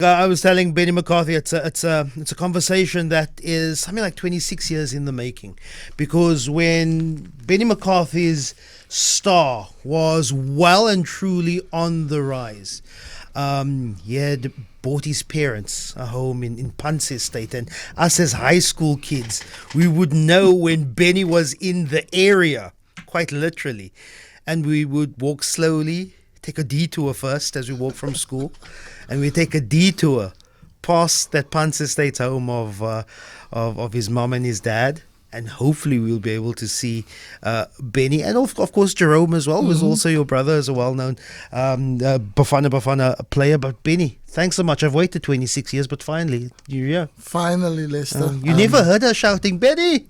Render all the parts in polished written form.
I was telling Benni McCarthy it's a conversation that is something like 26 years in the making, because when Benni McCarthy's star was well and truly on the rise, he had bought his parents a home in Punce Estate, and us as high school kids, we would know when Benny was in the area, quite literally, and we would walk slowly, take a detour first as we walk from school, and we take a detour past that Punce Estate home of his mom and his dad, and hopefully we'll be able to see Benny, and of course Jerome as well, who's also your brother, as a well-known Bafana player. But Benny, thanks so much. I've waited 26 years, but finally you're here. Finally, Lester. You never heard her shouting, Benny!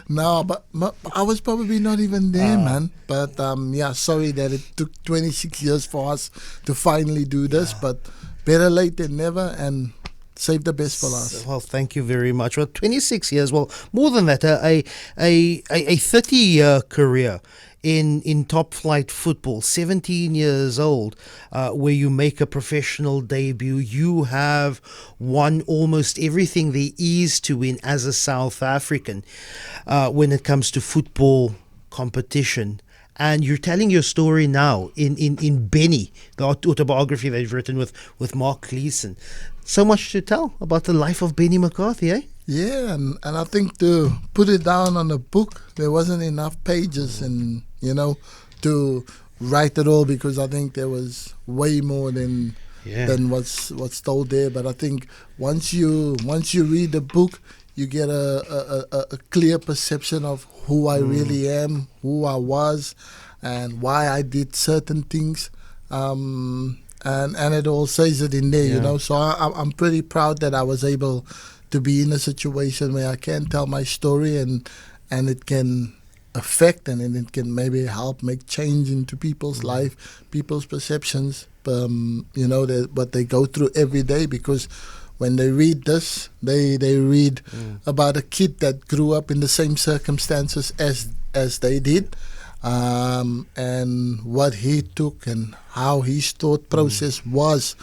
No, but I was probably not even there, man. But yeah, sorry that it took 26 years for us to finally do this, but better late than never, and save the best for us. Well, thank you very much. Well, 26 years, well, more than that, a 30-year career in top flight football, 17 years old, where you make a professional debut. You have won almost everything there is to win as a South African when it comes to football competition. And you're telling your story now in Benny, the autobiography that you've written with Mark Gleeson. So much to tell about the life of Benni McCarthy, eh? Yeah, and I think to put it down on a book, there wasn't enough pages and, to write it all, because I think there was way more than what's told there. But I think once you read the book, you get a clear perception of who I really am, who I was, and why I did certain things. And it all says it in there, So I'm pretty proud that I was able to be in a situation where I can tell my story and it can affect and it can maybe help make change into people's life, people's perceptions, what they go through every day. Because when they read this, they read about a kid that grew up in the same circumstances as they did. And what he took and how his thought process was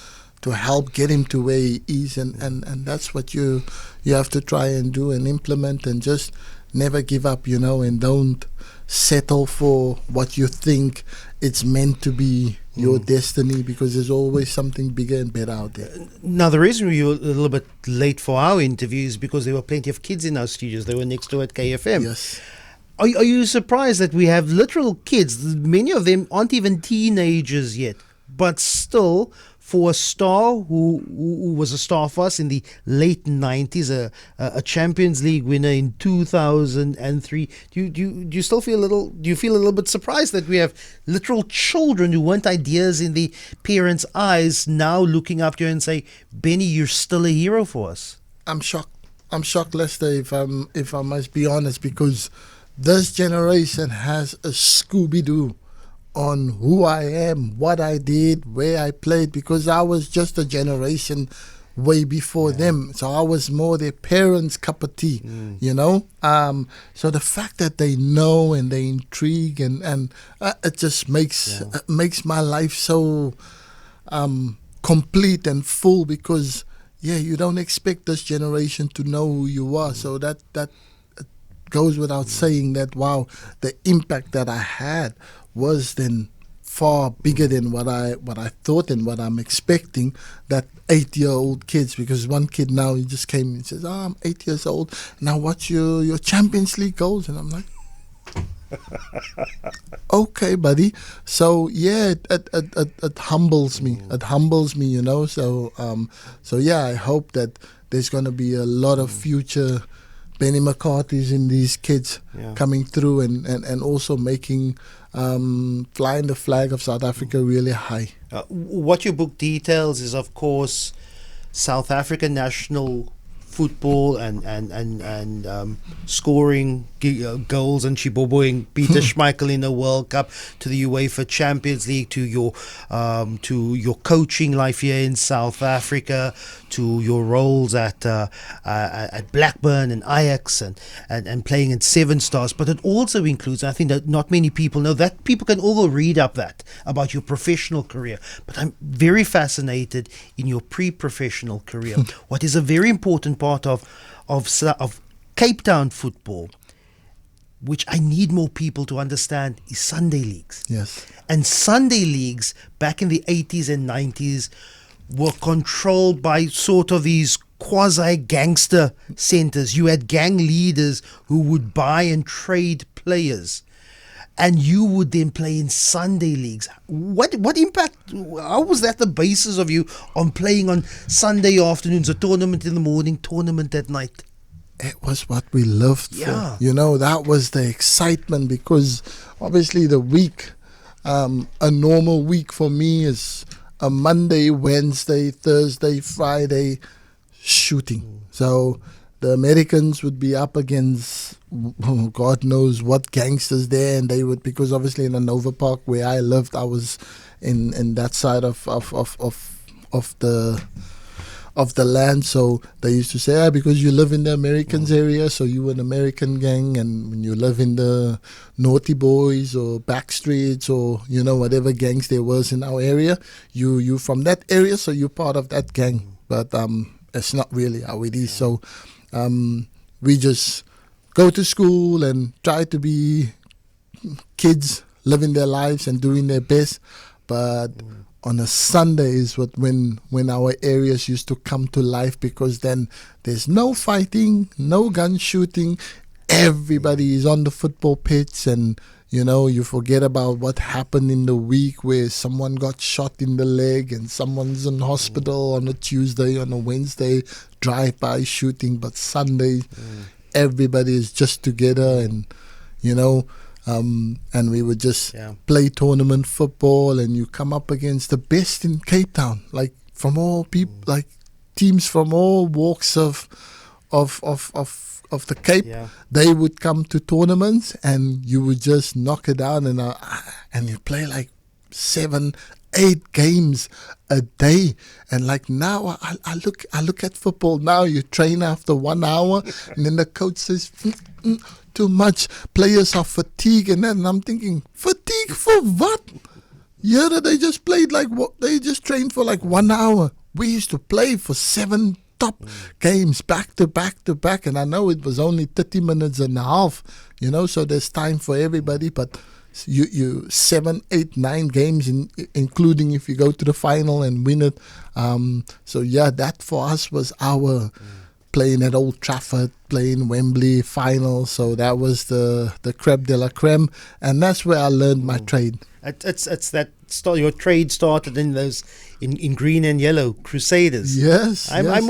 to help get him to where he is, and that's what you have to try and do and implement, and just never give up, and don't settle for what you think it's meant to be your destiny, because there's always something bigger and better out there. Now, the reason we were a little bit late for our interview is because there were plenty of kids in our studios. They were next door at KFM. Yes. Are you surprised that we have literal kids? Many of them aren't even teenagers yet, but still, for a star who was a star for us in the late 90s, a Champions League winner in 2003, do you still feel do you feel a little bit surprised that we have literal children who weren't ideas in the parents' eyes now looking up to you and say, Benny, you're still a hero for us? I'm shocked, Lester, if I must be honest, because this generation has a Scooby-Doo on who I am, what I did, where I played, because I was just a generation way before them. So I was more their parents' cup of tea, So the fact that they know and they intrigue and it just makes my life so complete and full, because you don't expect this generation to know who you are. So that goes without saying that, wow, the impact that I had was then far bigger than what I thought and what I'm expecting. That 8-year-old kids, because one kid now, he just came and says, I'm 8 years old, now what's your Champions League goals? And I'm like, okay, buddy. So it humbles me. It humbles me, So I hope that there's going to be a lot of future Benni McCarthy's in these kids coming through and also making flying the flag of South Africa really high. What your book details is, of course, South African national football and scoring goals and chiboboing Peter Schmeichel in the World Cup, to the UEFA Champions League, to your coaching life here in South Africa, to your roles at Blackburn and Ajax and playing in Seven Stars. But it also includes, I think that not many people know, that people can all read up that about your professional career. But I'm very fascinated in your pre-professional career. What is a very important part of Cape Town football, which I need more people to understand, is Sunday leagues. Yes. And Sunday leagues back in the 80s and 90s were controlled by sort of these quasi-gangster centers. You had gang leaders who would buy and trade players, and you would then play in Sunday leagues. What impact, how was that the basis of you on playing on Sunday afternoons, a tournament in the morning, tournament at night? It was what we lived for. You know, that was the excitement, because obviously the week, a normal week for me is a Monday, Wednesday, Thursday, Friday shooting. So the Americans would be up against God knows what gangsters there, and they would, because obviously in Hanover Park where I lived, I was in that side of the land. So they used to say, because you live in the Americans area, so you an American gang, and when you live in the Naughty Boys or Backstreets or, you know, whatever gangs there was in our area, you from that area, so you're part of that gang. But it's not really how it is. So we just go to school and try to be kids living their lives and doing their best. But on a Sunday is when our areas used to come to life, because then there's no fighting, no gun shooting. Everybody is on the football pitch, and you know, you forget about what happened in the week where someone got shot in the leg and someone's in hospital on a Tuesday, on a Wednesday, drive-by shooting. But Sunday, everybody is just together, and you know, and we would just play tournament football, and you come up against the best in Cape Town, like from all people, like teams from all walks of the Cape. They would come to tournaments, and you would just knock it down, and you play like 7-8 games a day. And like now, I look at football now. You train after 1 hour, and then the coach says, too much. Players are fatigued, and then I'm thinking, fatigue for what? Yeah, they just played like what? They just trained for like 1 hour. We used to play for 7 top games back to back to back, and I know it was only 30 minutes and a half, you know, so there's time for everybody. But you 7, 8, 9 games, including if you go to the final and win it. So yeah, that for us was our playing at Old Trafford, playing Wembley final. So that was the creme de la creme, and that's where I learned my trade. It's that your trade started in those in green and yellow Crusaders. Yes, I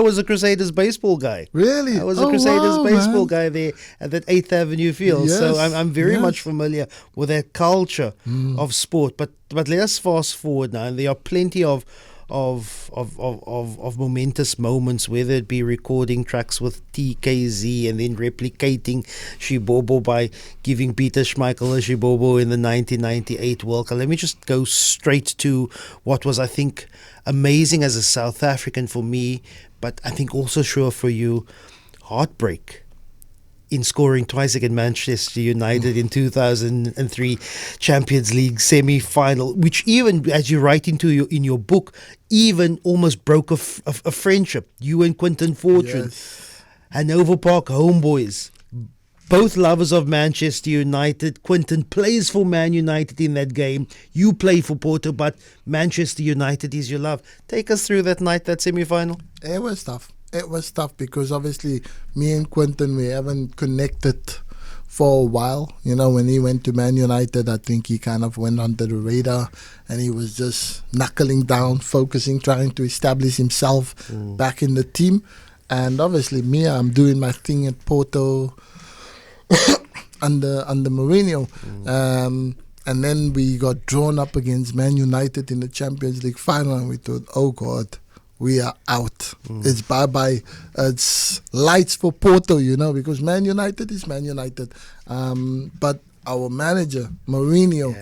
was a Crusaders baseball guy. Really? I was a Crusaders baseball guy there at that 8th Avenue field. Yes, so I'm very much familiar with that culture of sport. But let us fast forward now, and there are plenty of momentous moments, whether it be recording tracks with TKZ and then replicating Shibobo by giving Peter Schmeichel a Shibobo in the 1998 World Cup. Let me just go straight to what was, I think, amazing as a South African for me, but I think also sure for you, heartbreak in scoring twice against Manchester United in 2003 Champions League semi-final, which even, as you write in your book, even almost broke a friendship. You and Quinton Fortune, Hanover Park homeboys, both lovers of Manchester United. Quinton plays for Man United in that game. You play for Porto, but Manchester United is your love. Take us through that night, that semi-final. It was tough. It was tough because obviously me and Quinton, we haven't connected for a while. You know, when he went to Man United, I think he kind of went under the radar, and he was just knuckling down, focusing, trying to establish himself back in the team. And obviously me, I'm doing my thing at Porto under Mourinho. And then we got drawn up against Man United in the Champions League final, and we thought, oh God, we are out. It's bye-bye. It's lights for Porto, because Man United is Man United. But our manager, Mourinho,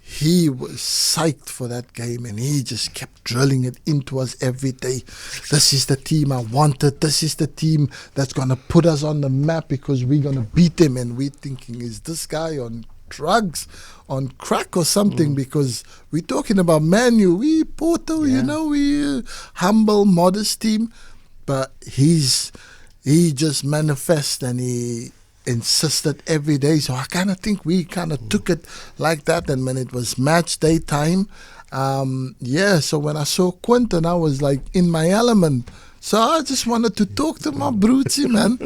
he was psyched for that game, and he just kept drilling it into us every day. This is the team I wanted. This is the team that's going to put us on the map because we're going to beat them. And we're thinking, is this guy on drugs, on crack or something? Because we're talking about Man U. We Porto, we humble, modest team. But he just manifests, and he insisted every day. So I kind of think we kind of took it like that. And when it was match day time, so when I saw Quinton, I was like in my element. So I just wanted to talk to my Brucey, man.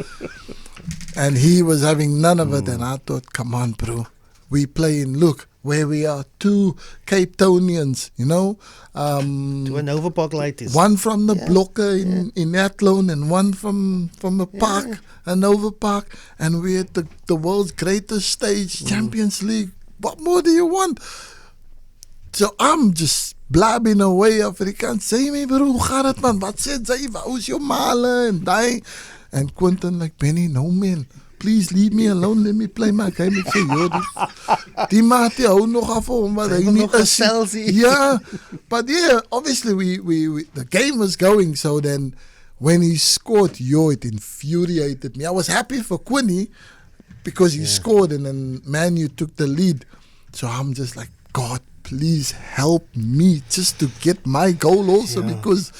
And he was having none of it. And I thought, come on, bro. We playing, look, where we are, 2 Cape Townians, to an Hanover Park ladies. One from the blocker in Athlone, and one from the park, Hanover Park, and we're at the world's greatest stage, Champions League. What more do you want? So I'm just blabbing away Afrikaans. Say me, bro, hoe gaat het, man? Wat sê jy? How's your male? And die. And Quinton like, Benny, no, man. Please leave me alone, let me play my game. Ek sê, die maat die hou nog af hom, wat hy nie is. Yeah, but obviously we the game was going, so then when he scored, it infuriated me. I was happy for Quinny because he scored, and then Man U took the lead. So I'm just like, God, please help me just to get my goal also, because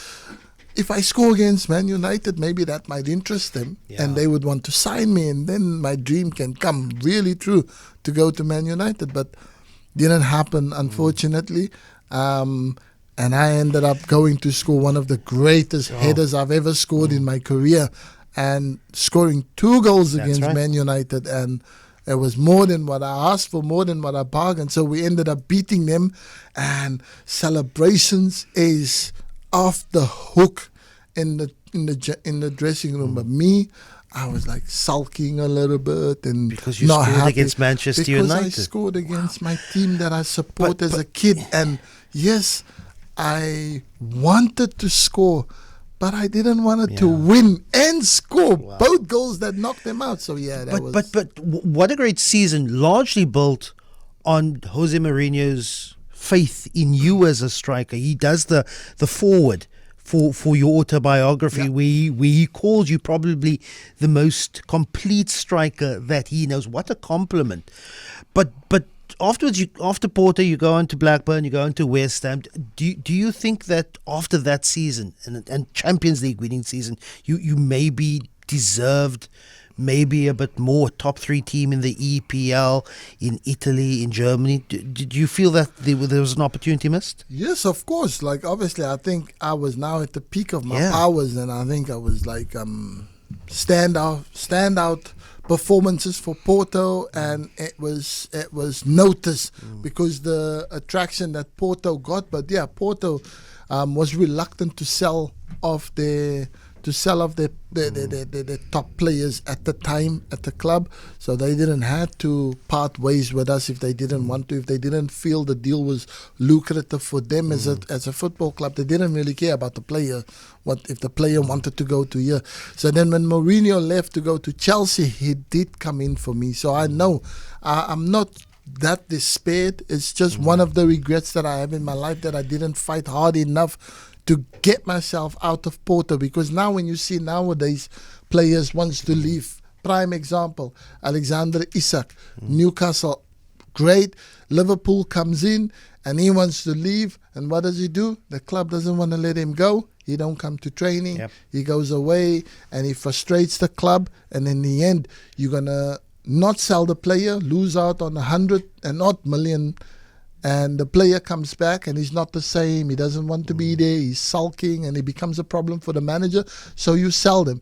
if I score against Man United, maybe that might interest them, and they would want to sign me, and then my dream can come really true to go to Man United. But didn't happen, unfortunately. And I ended up going to score one of the greatest headers I've ever scored in my career, and scoring 2 goals against Man United. And it was more than what I asked for, more than what I bargained. So we ended up beating them, and celebrations is off the hook in the dressing room. But me, I was like sulking a little bit, and because you scored against Manchester United. Because I scored against my team that I support as a kid, and yes, I wanted to score, but I didn't want it to win and score both goals that knocked them out. So But what a great season, largely built on Jose Mourinho's faith in you as a striker. He does the forward for your autobiography, where he calls you probably the most complete striker that he knows. What a compliment. But afterwards, after Porto, you go on to Blackburn, you go on to West Ham. Do you think that after that season and Champions League winning season, you maybe deserved maybe a bit more, top 3 team in the EPL, in Italy, in Germany? Did you feel that there was an opportunity missed? Yes, of course. Like, obviously, I think I was now at the peak of my powers, and I think I was like standout performances for Porto, and it was noticed because the attraction that Porto got. But Porto was reluctant to sell off their top players at the time at the club, so they didn't have to part ways with us if they didn't want to. If they didn't feel the deal was lucrative for them as a football club, they didn't really care about the player. What if the player wanted to go to here? So then when Mourinho left to go to Chelsea, he did come in for me. So I know I'm not that despaired. It's just one of the regrets that I have in my life, that I didn't fight hard enough to get myself out of Porto. Because now when you see nowadays players wants to leave, prime example, Alexander Isak, Newcastle, great. Liverpool comes in and he wants to leave, and what does he do? The club doesn't want to let him go. He don't come to training. He goes away and he frustrates the club, and in the end you're gonna not sell the player, lose out on 100 and odd million, and the player comes back and he's not the same. He doesn't want to be there. He's sulking, and he becomes a problem for the manager. So you sell them.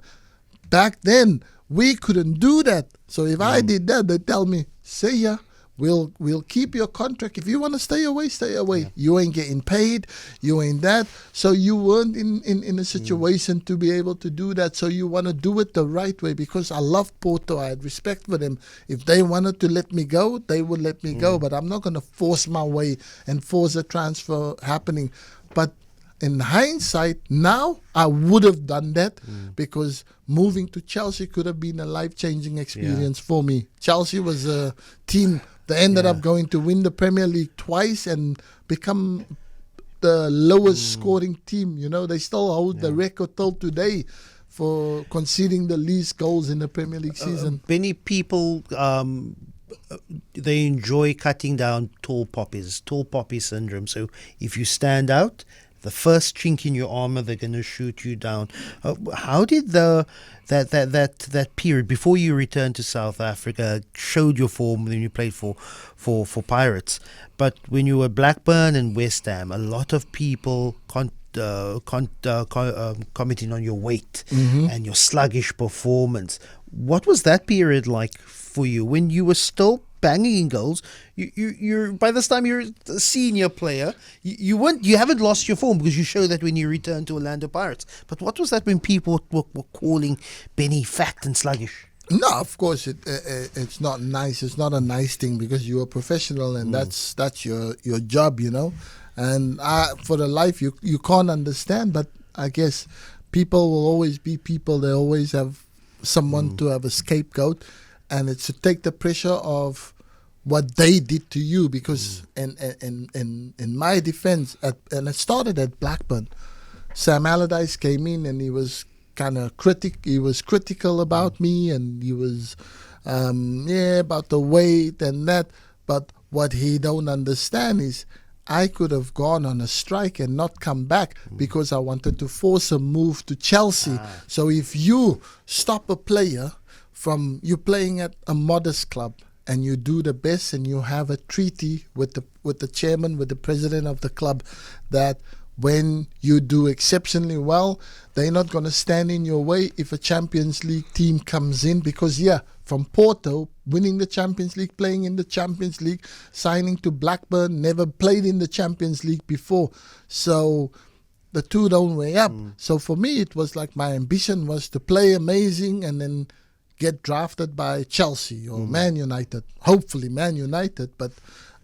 Back then, we couldn't do that. So if I did that, they'd tell me, say ya, we'll keep your contract. If you want to stay away, stay away. You ain't getting paid. You ain't that. So you weren't in a situation to be able to do that. So you want to do it the right way, because I loved Porto. I had respect for them. If they wanted to let me go, they would let me go. But I'm not going to force my way and force a transfer happening. But in hindsight, now I would have done that because moving to Chelsea could have been a life-changing experience for me. Chelsea was a team that ended up going to win the Premier League twice and become the lowest scoring team. You know, they still hold the record till today for conceding the least goals in the Premier League season. Many people, they enjoy cutting down tall poppy syndrome. So if you stand out, the first chink in your armor, they're going to shoot you down. How did that period before you returned to South Africa showed your form when you played for Pirates? But when you were Blackburn and West Ham, a lot of people commenting on your weight and your sluggish performance. What was that period like for you when you were still banging in goals? You're by this time you're a senior player. You haven't lost your form because you showed that when you returned to Orlando Pirates. But what was that when people were calling Benny fat and sluggish? No, of course it's not nice. It's not a nice thing because you're a professional and that's your job, you know. And for the life you can't understand, but I guess people will always be people. They always have someone to have a scapegoat, and it's to take the pressure of what they did to you. Because in my defense, and it started at Blackburn, Sam Allardyce came in and he was kind of critical about me, and he was about the weight and that. But what he don't understand is I could have gone on a strike and not come back because I wanted to force a move to Chelsea. So if you stop a player from you playing at a modest club and you do the best and you have a treaty with the chairman, with the president of the club, that when you do exceptionally well, they're not going to stand in your way if a Champions League team comes in. Because, from Porto, winning the Champions League, playing in the Champions League, signing to Blackburn, never played in the Champions League before. So the two don't weigh up. So for me, it was like my ambition was to play amazing and then get drafted by Chelsea or Man United. Hopefully Man United, but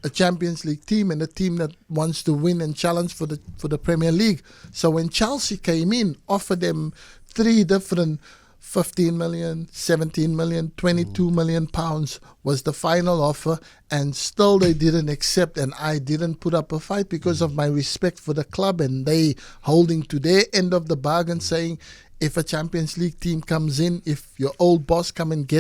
a Champions League team and a team that wants to win and challenge for the Premier League. So when Chelsea came in, offered them three different 15 million, 17 million, 22 million pounds was the final offer, and still they didn't accept, and I didn't put up a fight because of my respect for the club, and they holding to their end of the bargain, saying if a Champions League team comes in, if your old boss come and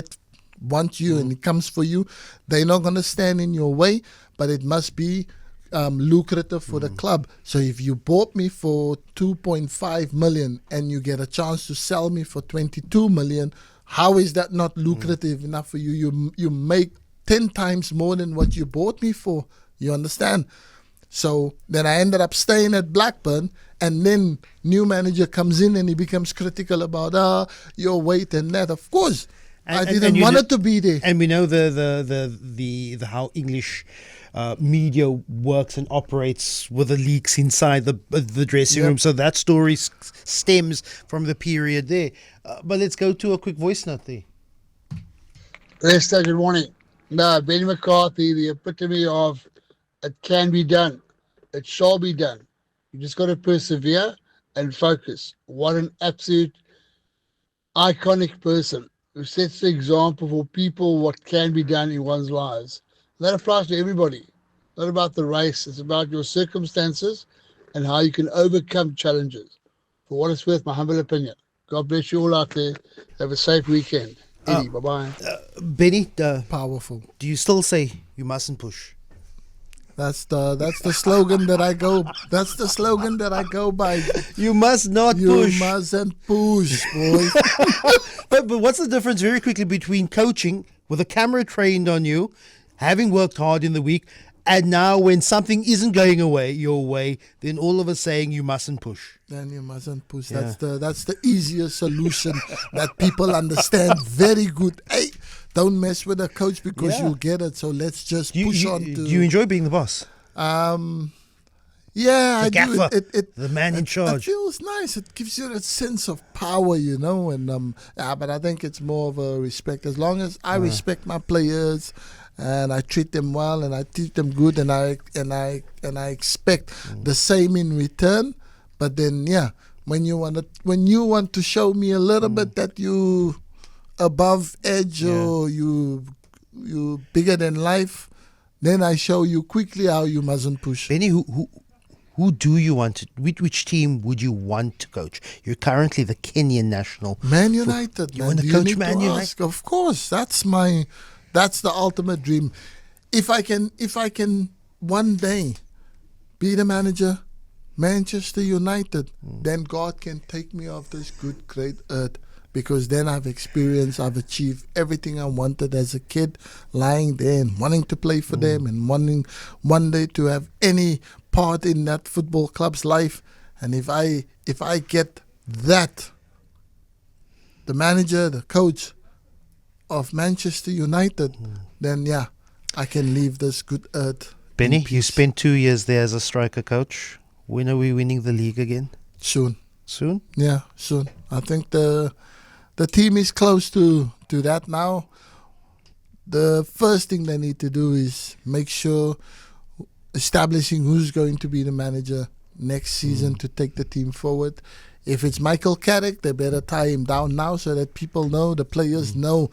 wants you and it comes for you, they're not going to stand in your way, but it must be lucrative for the club. So if you bought me for 2.5 million and you get a chance to sell me for 22 million, how is that not lucrative enough for you? You make 10 times more than what you bought me for. You understand? So then I ended up staying at Blackburn, and then new manager comes in and he becomes critical about your weight and that. Of course, I didn't want it to be there. And we know the how English media works and operates with the leaks inside the dressing room. So that story stems from the period there. But let's go to a quick voice note there. Lester, good morning. No, Benni McCarthy, the epitome of it can be done. It shall be done. You just got to persevere and focus. What an absolute iconic person who sets the example for people what can be done in one's lives. That applies to everybody. Not about the race. It's about your circumstances and how you can overcome challenges. For what it's worth, my humble opinion. God bless you all out there. Have a safe weekend. Eddie, bye-bye. Benny, Powerful. do you still say you mustn't push? That's the slogan that I go. That's the slogan that I go by. You must not push. You mustn't push, boy. But what's the difference very quickly between coaching with a camera trained on you, having worked hard in the week, and now when something isn't going your way, then all of us saying you mustn't push? Then you mustn't push. Yeah. That's the easiest solution that people understand very good. Hey, don't mess with a coach because you'll get it. So let's just push on. Do you enjoy being the boss? Yeah, I gaffer, do. The man in charge. It feels nice. It gives you that sense of power, you know. And but I think it's more of a respect. As long as I respect my players, and I treat them well, and I treat them good, and I expect the same in return. But then, when you want to show me a little bit that you above edge or you bigger than life, then I show you quickly how you mustn't push. Benny, who do you want to? Which team would you want to coach? You're currently the Kenyan national. Man United. You want to coach Man United? Of course, that's the ultimate dream. If I can one day be the manager, Manchester United, then God can take me off this good, great earth, because then I've experienced, I've achieved everything I wanted as a kid, lying there and wanting to play for them and wanting one day to have any part in that football club's life. And if I get that, the manager, the coach of Manchester United, then I can leave this good earth. Benny, you spent 2 years there as a striker coach. When are we winning the league again? Soon. Soon? Yeah, soon. I think the team is close to that now. The first thing they need to do is make sure establishing who's going to be the manager next season to take the team forward. If it's Michael Carrick, they better tie him down now so that people know, the players know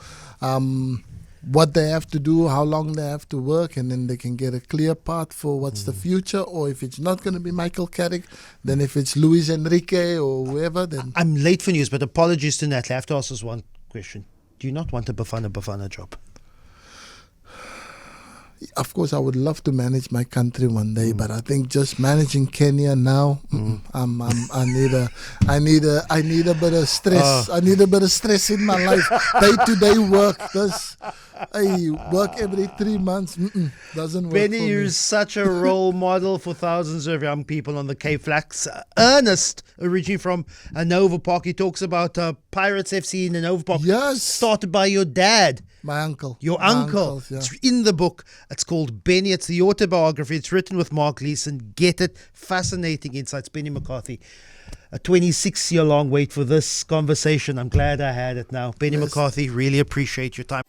what they have to do, how long they have to work, and then they can get a clear path for what's the future. Or if it's not going to be Michael Carrick, then if it's Luis Enrique or whoever, then... I'm late for news, but apologies to Natalie. I have to ask this one question. Do you not want a Bafana job? Of course, I would love to manage my country one day, but I think just managing Kenya now, I need a bit of stress. I need a bit of stress in my life. Day-to-day work. I work every 3 months. Doesn't work. Benny, for you're me. such a role model for thousands of young people on the Cape Flats. Ernest, originally from Hanover Park, he talks about Pirates FC in Hanover Park. Yes. Started by your dad. My uncle. Your My uncle. uncles, yeah. It's in the book. It's called Benny. It's the autobiography. It's written with Mark Leeson. Get it. Fascinating insights. Benni McCarthy. A 26-year-long wait for this conversation. I'm glad I had it now. Benni McCarthy, really appreciate your time.